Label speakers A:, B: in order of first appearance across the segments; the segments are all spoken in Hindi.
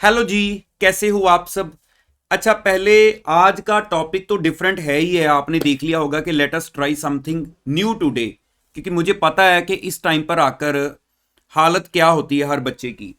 A: हेलो जी। कैसे हो आप सब। अच्छा, पहले आज का टॉपिक तो डिफरेंट है ही है। आपने देख लिया होगा कि let us try something new today, क्योंकि मुझे पता है कि इस टाइम पर आकर हालत क्या होती है हर बच्चे की।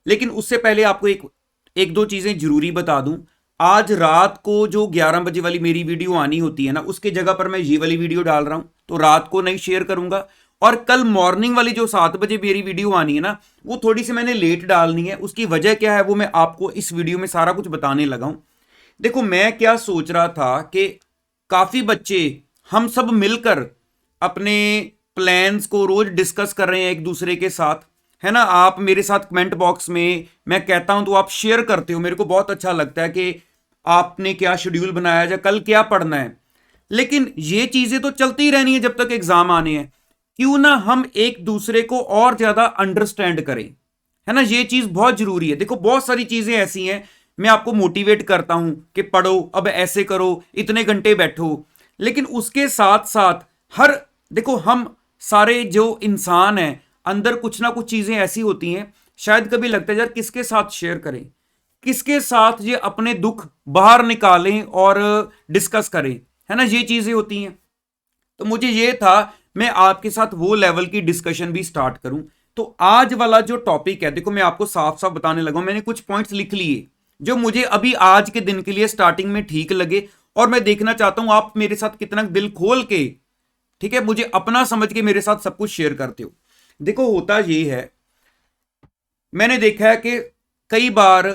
A: लेकिन उससे पहले आपको एक एक दो चीज़ें जरूरी बता दूं। आज रात को जो 11 बजे वाली मेरी वीडियो आनी होती है ना, उसके जगह पर मैं ये वाली वीडियो डाल रहा हूं, तो रात को नहीं शेयर करूंगा। और कल मॉर्निंग वाली जो 7 बजे मेरी वीडियो आनी है ना, वो थोड़ी सी मैंने लेट डालनी है। उसकी वजह क्या है वो मैं आपको इस वीडियो में सारा कुछ बताने लगा हूं। देखो, मैं क्या सोच रहा था कि काफी बच्चे, हम सब मिलकर अपने प्लान्स को रोज डिस्कस कर रहे हैं एक दूसरे के साथ, है ना। आप मेरे साथ कमेंट बॉक्स में मैं कहता हूं तो आप शेयर करते हो, मेरे को बहुत अच्छा लगता है कि आपने क्या शेड्यूल बनाया जाए, कल क्या पढ़ना है। लेकिन ये चीजें तो चलती ही रहनी है जब तक एग्जाम आने हैं। क्यों ना हम एक दूसरे को और ज्यादा अंडरस्टैंड करें, है ना। ये चीज बहुत जरूरी है। देखो, बहुत सारी चीजें ऐसी हैं, मैं आपको मोटिवेट करता हूं कि पढ़ो, अब ऐसे करो, इतने घंटे बैठो। लेकिन उसके साथ साथ हर, देखो, हम सारे जो इंसान हैं, अंदर कुछ ना कुछ चीजें ऐसी होती हैं, शायद कभी लगता है यार किसके साथ शेयर करें, किसके साथ ये अपने दुख बाहर निकालें और डिस्कस करें, है ना। ये चीजें होती हैं। तो मुझे ये था मैं आपके साथ वो लेवल की डिस्कशन भी स्टार्ट करूं। तो आज वाला जो टॉपिक है, देखो मैं आपको साफ साफ बताने लगा हूं, मैंने कुछ पॉइंट्स लिख लिए जो मुझे अभी आज के दिन के लिए स्टार्टिंग में ठीक लगे। और मैं देखना चाहता हूं आप मेरे साथ कितना दिल खोल के, ठीक है, मुझे अपना समझ के मेरे साथ सब कुछ शेयर करते हो। देखो, होता ये है, मैंने देखा है कि कई बार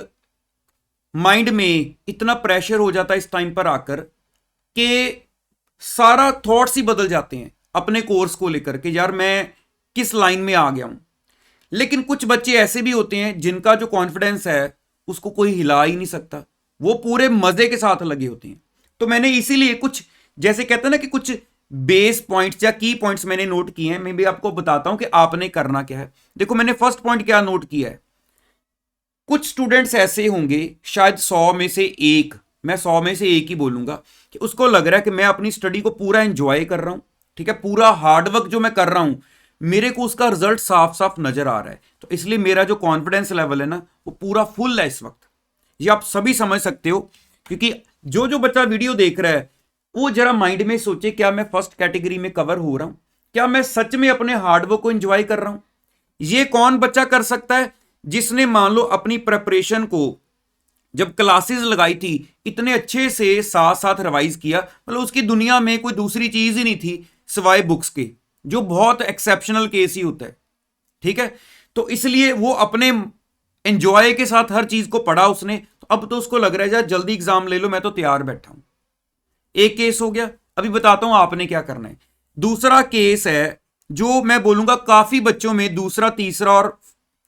A: माइंड में इतना प्रेशर हो जाता है इस टाइम पर आकर कि सारा थॉट्स ही बदल जाते हैं अपने कोर्स को लेकर के, यार मैं किस लाइन में आ गया हूं। लेकिन कुछ बच्चे ऐसे भी होते हैं जिनका जो कॉन्फिडेंस है उसको कोई हिला ही नहीं सकता, वो पूरे मजे के साथ लगे होते हैं। तो मैंने इसीलिए कुछ, जैसे कहते हैं ना कि कुछ बेस पॉइंट्स या की पॉइंट्स मैंने नोट किए हैं, मैं भी आपको बताता हूं कि आपने करना क्या है। देखो, मैंने फर्स्ट पॉइंट क्या नोट किया है। कुछ स्टूडेंट्स ऐसे होंगे, शायद 100 में से 1, मैं 100 में से 1 ही बोलूंगा, कि उसको लग रहा है कि मैं अपनी स्टडी को पूरा एंजॉय कर रहा हूं, ठीक है, पूरा हार्डवर्क जो मैं कर रहा हूं, मेरे को उसका रिजल्ट साफ साफ नजर आ रहा है, तो इसलिए मेरा जो कॉन्फिडेंस लेवल है ना, वो पूरा फुल है इस वक्त। ये आप सभी समझ सकते हो। क्योंकि जो जो बच्चा वीडियो देख रहा है, वो जरा माइंड में सोचे, क्या मैं फर्स्ट कैटेगरी में कवर हो रहा हूं, क्या मैं सच में अपने हार्डवर्क को एंजॉय कर रहा हूं। ये कौन बच्चा कर सकता है, जिसने मान लो अपनी प्रेपरेशन को, जब क्लासेस लगाई थी, इतने अच्छे से साथ साथ रिवाइज किया, मतलब उसकी दुनिया में कोई दूसरी चीज ही नहीं थी सिवाय बुक्स के, जो बहुत एक्सेप्शनल केस ही होता है, ठीक है। तो इसलिए वो अपने एंजॉय के साथ हर चीज को पढ़ा उसने, तो अब तो उसको लग रहा है यार जल्दी एग्जाम ले लो, मैं तो तैयार बैठा हूं। एक केस हो गया। अभी बताता हूं आपने क्या करना है। दूसरा केस है, जो मैं बोलूंगा काफी बच्चों में दूसरा, तीसरा और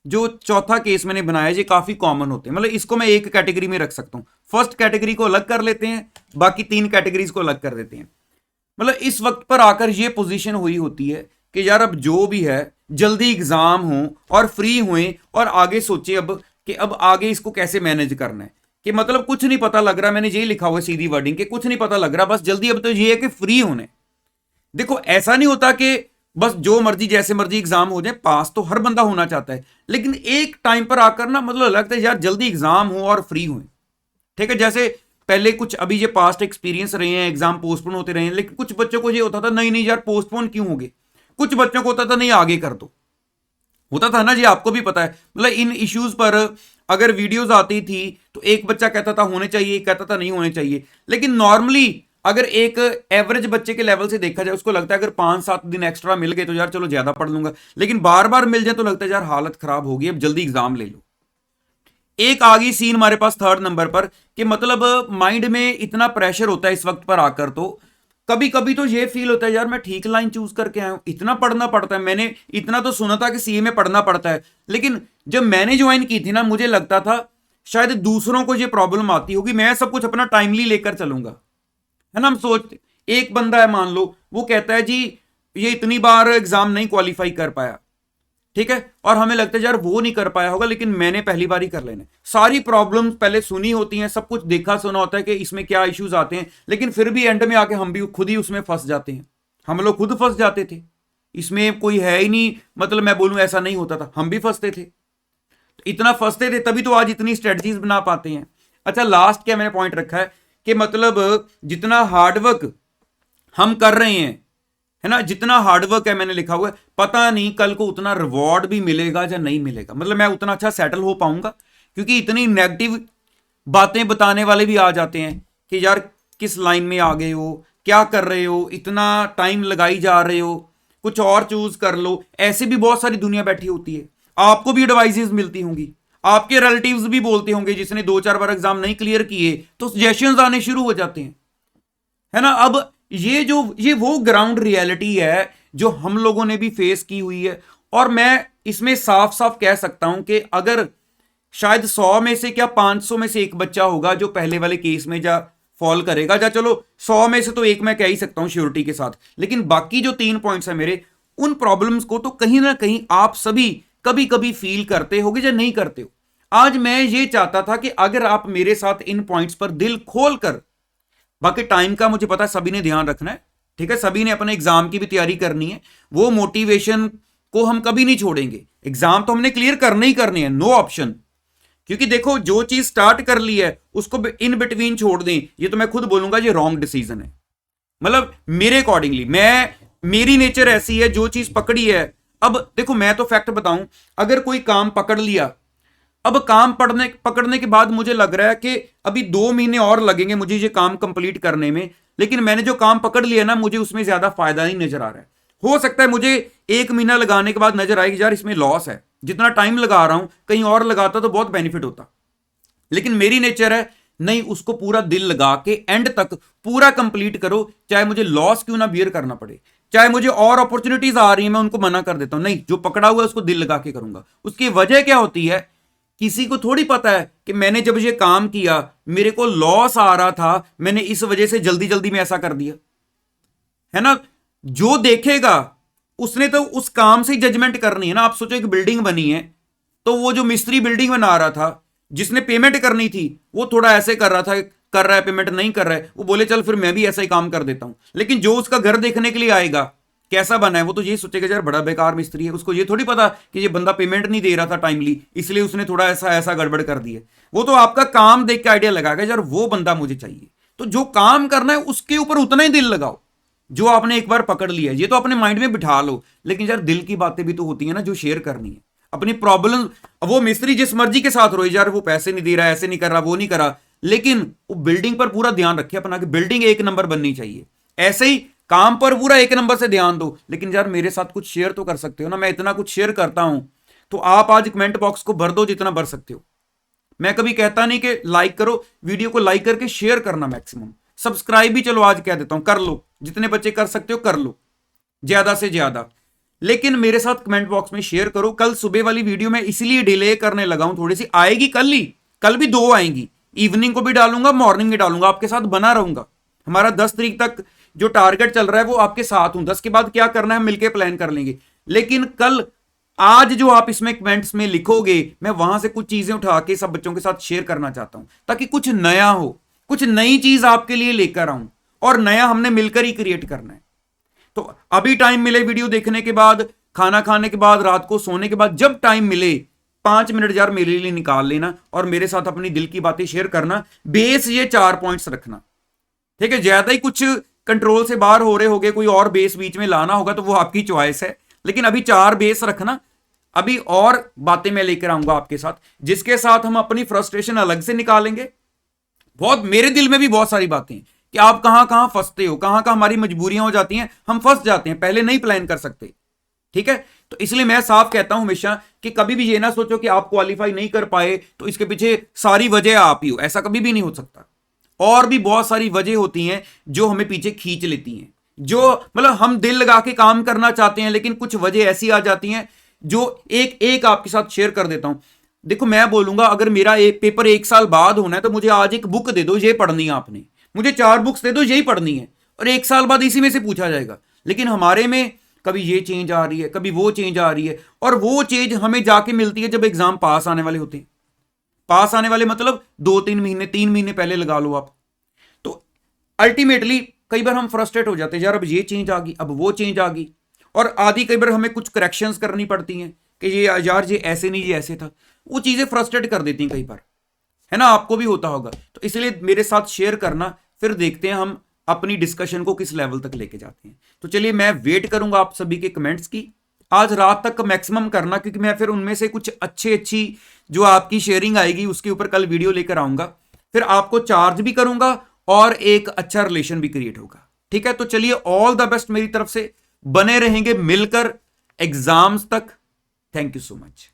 A: जो चौथा केस मैंने बनाया, ये काफी कॉमन होते हैं, मतलब इसको मैं एक कैटेगरी में रख सकता हूं। फर्स्ट कैटेगरी को अलग कर लेते हैं, बाकी 3 कैटेगरीज को अलग कर देते हैं। मतलब इस वक्त पर आकर ये पोजीशन हुई होती है कि यार अब जो भी है, जल्दी एग्जाम हो और फ्री हुए और आगे सोचे अब कि अब आगे इसको कैसे मैनेज करना है। कि मतलब कुछ नहीं पता लग रहा, मैंने यही लिखा हुआ सीधी वर्डिंग के, कुछ नहीं पता लग रहा, बस जल्दी अब तो ये है कि फ्री होने। देखो, ऐसा नहीं होता कि बस जो मर्जी जैसे मर्जी एग्जाम हो जाए, पास तो हर बंदा होना चाहता है, लेकिन एक टाइम पर आकर ना मतलब लगता है यार जल्दी एग्जाम हो और फ्री हुए, ठीक है। जैसे पहले कुछ अभी ये पास्ट एक्सपीरियंस रहे हैं, एग्जाम पोस्टपोन होते रहे हैं, लेकिन कुछ बच्चों को ये होता था नहीं नहीं यार पोस्टपोन क्यों हो गए। कुछ बच्चों को होता था नहीं आगे कर दो, होता था ना जी, आपको भी पता है। मतलब इन इश्यूज पर अगर वीडियोस आती थी तो एक बच्चा कहता था होने चाहिए, एक कहता था नहीं होने चाहिए। लेकिन नॉर्मली अगर एक एवरेज बच्चे के लेवल से देखा जाए, उसको लगता है अगर 5-7 दिन एक्स्ट्रा मिल गए तो यार चलो ज्यादा पढ़ लूंगा, लेकिन बार बार मिल जाए तो लगता है यार हालत खराब होगी, अब जल्दी एग्जाम ले लो। एक आ गई सीन हमारे पास थर्ड नंबर पर, कि मतलब माइंड में इतना प्रेशर होता है इस वक्त पर आकर, तो कभी कभी तो ये फील होता है यार मैं ठीक लाइन चूज करके आया हूं, इतना पढ़ना पड़ता है। मैंने इतना तो सुना था कि सीए में पढ़ना पड़ता है, लेकिन जब मैंने ज्वाइन की थी ना, मुझे लगता था शायद दूसरों को ये प्रॉब्लम आती होगी, मैं सब कुछ अपना टाइमली लेकर चलूंगा, है ना। हम सोचते, एक बंदा है मान लो, वो कहता है जी ये इतनी बार एग्जाम नहीं क्वालिफाई कर पाया, ठीक है, और हमें लगता है यार वो नहीं कर पाया होगा, लेकिन मैंने पहली बार ही कर लेना। सारी प्रॉब्लम्स पहले सुनी होती हैं, सब कुछ देखा सुना होता है कि इसमें क्या इश्यूज आते हैं, लेकिन फिर भी एंड में आके हम भी खुद ही उसमें फंस जाते हैं। हम लोग खुद फंस जाते थे, इसमें कोई है ही नहीं, मतलब मैं बोलूं ऐसा नहीं होता था, हम भी फंसते थे। तो इतना फंसते थे तभी तो आज इतनी स्ट्रेटजीज बना पाते हैं। अच्छा, लास्ट क्या मैंने पॉइंट रखा है कि मतलब जितना हार्डवर्क हम कर रहे हैं, है ना, जितना हार्डवर्क है मैंने लिखा हुआ है, पता नहीं कल को उतना रिवॉर्ड भी मिलेगा या नहीं मिलेगा, मतलब मैं उतना अच्छा सेटल हो पाऊंगा। क्योंकि इतनी नेगेटिव बातें बताने वाले भी आ जाते हैं कि यार किस लाइन में आ गए हो, क्या कर रहे हो, इतना टाइम लगाई जा रहे हो, कुछ और चूज कर लो। ऐसे भी बहुत सारी दुनिया बैठी होती है, आपको भी एडवाइजेस मिलती होंगी, आपके रिलेटिव्स भी बोलते होंगे, जिसने 2-4 बार एग्जाम नहीं क्लियर किए तो सजेशंस आने शुरू हो जाते हैं, है ना। अब ये वो ग्राउंड रियलिटी है जो हम लोगों ने भी फेस की हुई है। और मैं इसमें साफ साफ कह सकता हूं कि अगर शायद 100 में से क्या 500 में से एक बच्चा होगा जो पहले वाले केस में जा फॉल करेगा, जा चलो 100 में से तो एक मैं कह ही सकता हूं श्योरिटी के साथ। लेकिन बाकी जो 3 पॉइंट्स है मेरे, उन प्रॉब्लम्स को तो कहीं ना कहीं आप सभी कभी कभी फील करते होगे या नहीं करते हो। आज मैं ये चाहता था कि अगर आप मेरे साथ इन पॉइंट्स पर दिल खोल कर, बाकी टाइम का मुझे पता है सभी ने ध्यान रखना है, ठीक है, सभी ने अपने एग्जाम की भी तैयारी करनी है, वो मोटिवेशन को हम कभी नहीं छोड़ेंगे। एग्जाम तो हमने क्लियर करने ही करने हैं, नो ऑप्शन। क्योंकि देखो जो चीज स्टार्ट कर ली है उसको इन बिटवीन छोड़ दें, ये तो मैं खुद बोलूंगा ये रॉन्ग डिसीजन है। मतलब मेरे अकॉर्डिंगली, मेरी नेचर ऐसी है, जो चीज पकड़ी है। अब देखो मैं तो फैक्ट बताऊं, अगर कोई काम पकड़ लिया, अब काम पकड़ने के बाद मुझे लग रहा है कि अभी 2 महीने और लगेंगे मुझे ये काम कंप्लीट करने में, लेकिन मैंने जो काम पकड़ लिया ना, मुझे उसमें ज्यादा फायदा नहीं नजर आ रहा है। हो सकता है मुझे 1 महीना लगाने के बाद नजर आएगी यार इसमें लॉस है, जितना टाइम लगा रहा हूं कहीं और लगाता तो बहुत बेनिफिट होता। लेकिन मेरी नेचर है नहीं, उसको पूरा दिल लगा के एंड तक पूरा कंप्लीट करो, चाहे मुझे लॉस क्यों ना बियर करना पड़े, चाहे मुझे और अपॉर्चुनिटीज आ रही है मैं उनको मना कर देता हूं, नहीं, जो पकड़ा हुआ है उसको दिल लगा के करूंगा। उसकी वजह क्या होती है, किसी को थोड़ी पता है कि मैंने जब ये काम किया मेरे को लॉस आ रहा था, मैंने इस वजह से जल्दी जल्दी में ऐसा कर दिया, है ना। जो देखेगा उसने तो उस काम से जजमेंट करनी है ना। आप सोचो एक बिल्डिंग बनी है, तो वो जो मिस्त्री बिल्डिंग बना रहा था, जिसने पेमेंट करनी थी, वो थोड़ा ऐसे कर रहा था, कर रहा है पेमेंट नहीं कर रहा है, वो बोले चल फिर मैं भी ऐसा ही काम कर देता हूं। लेकिन जो उसका घर देखने के लिए आएगा कैसा बना है, वो तो ये सोचेगा यार बड़ा बेकार मिस्त्री है, उसको ये थोड़ी पता कि ये बंदा पेमेंट नहीं दे रहा था टाइमली, इसलिए उसने थोड़ा ऐसा ऐसा गड़बड़ कर दिया। वो तो आपका काम देख के आइडिया लगाएगा यार वो बंदा मुझे चाहिए। तो जो काम करना है उसके ऊपर उतना ही दिल लगाओ जो आपने एक बार पकड़ लिया है, ये तो अपने माइंड में बिठा लो। लेकिन यार दिल की बातें भी तो होती है ना जो शेयर करनी है, अपनी प्रॉब्लम। वो मिस्त्री जिस मर्जी के साथ रोए यार वो पैसे नहीं दे रहा, ऐसे नहीं कर रहा, वो नहीं करा, लेकिन वो बिल्डिंग पर पूरा ध्यान रखे अपना कि बिल्डिंग 1 नंबर बननी चाहिए। ऐसे ही काम पर पूरा 1 नंबर से ध्यान दो, लेकिन यार मेरे साथ कुछ शेयर तो कर सकते हो ना, मैं इतना कुछ शेयर करता हूं, तो आप आज कमेंट बॉक्स को भर दो जितना भर सकते हो। मैं कभी कहता नहीं कि लाइक करो, वीडियो को लाइक करके शेयर करना मैक्सिमम, सब्सक्राइब भी चलो आज कह देता हूं कर लो, जितने बच्चे कर सकते हो कर लो, ज्यादा से ज्यादा। लेकिन मेरे साथ कमेंट बॉक्स में शेयर करो। कल सुबह वाली वीडियो में इसलिए डिले करने लगा हूं, थोड़ी सी आएगी कल ही, कल भी 2 आएंगी, इवनिंग को भी डालूंगा, मॉर्निंग में डालूंगा, आपके साथ बना रहूंगा। हमारा 10 तारीख तक जो टारगेट चल रहा है वो आपके साथ हूं, 10 के बाद क्या करना है मिलकर प्लान कर लेंगे। लेकिन कल आज जो आप इसमें कमेंट्स में लिखोगे, मैं वहां से कुछ चीजें उठा के सब बच्चों के साथ शेयर करना चाहता हूं, ताकि कुछ नया हो, कुछ नई चीज आपके लिए लेकर आऊं, और नया हमने मिलकर ही क्रिएट करना है। तो अभी टाइम मिले वीडियो देखने के बाद, खाना खाने के बाद, रात को सोने के बाद, जब टाइम मिले 5 मिनट यार मेरे लिए निकाल लेना और मेरे साथ अपनी दिल की बातें शेयर करना। बेस ये 4 पॉइंट्स रखना, ठीक है। ज्यादा ही कुछ कंट्रोल से बाहर हो रहे होगे, कोई और बेस बीच में लाना होगा तो वो आपकी चॉइस है, लेकिन अभी 4 बेस रखना। अभी और बातें मैं लेकर आऊंगा आपके साथ, जिसके साथ हम अपनी फ्रस्ट्रेशन अलग से निकालेंगे। बहुत मेरे दिल में भी बहुत सारी बातें हैं कि आप कहां कहां फंसते हो, कहां कहां हमारी मजबूरियां हो जाती हैं, हम फंस जाते हैं, पहले नहीं प्लान कर सकते, ठीक है। तो इसलिए मैं साफ कहता हूं हमेशा कि कभी भी ये ना सोचो कि आप क्वालिफाई नहीं कर पाए तो इसके पीछे सारी वजह आप ही हो, ऐसा कभी भी नहीं हो सकता। और भी बहुत सारी वजह होती हैं जो हमें पीछे खींच लेती हैं, जो मतलब हम दिल लगा के काम करना चाहते हैं, लेकिन कुछ वजह ऐसी आ जाती हैं जो एक एक आपके साथ शेयर कर देता हूं। देखो मैं बोलूंगा अगर मेरा पेपर 1 साल बाद होना है तो मुझे आज एक बुक दे दो, ये पढ़नी है आपने, मुझे 4 बुक्स दे दो, यही पढ़नी है, और 1 साल बाद इसी में से पूछा जाएगा। लेकिन हमारे में कभी ये चेंज आ रही है, कभी वो चेंज आ रही है, और वो चेंज हमें जाके मिलती है जब एग्जाम पास आने वाले होते हैं। पास आने वाले मतलब 2-3 महीने 3 महीने पहले लगा लो आप। तो अल्टीमेटली कई बार हम फ्रस्ट्रेट हो जाते हैं, यार अब ये चेंज आ गई, अब वो चेंज आ गई, और आदि कई बार हमें कुछ करेक्शंस करनी पड़ती हैं कि ये यार ये ऐसे नहीं, ये ऐसे था। वो चीजें फ्रस्ट्रेट कर देती हैं कई बार, है ना, आपको भी होता होगा। तो इसलिए मेरे साथ शेयर करना, फिर देखते हैं हम अपनी डिस्कशन को किस लेवल तक लेके जाते हैं। तो चलिए मैं वेट करूंगा आप सभी के कमेंट्स की, आज रात तक मैक्सिमम करना, क्योंकि मैं फिर उनमें से कुछ अच्छी जो आपकी शेयरिंग आएगी उसके ऊपर कल वीडियो लेकर आऊंगा, फिर आपको चार्ज भी करूंगा और एक अच्छा रिलेशन भी क्रिएट होगा। ठीक है, तो चलिए ऑल द बेस्ट मेरी तरफ से, बने रहेंगे मिलकर एग्जाम्स तक। Thank you so much.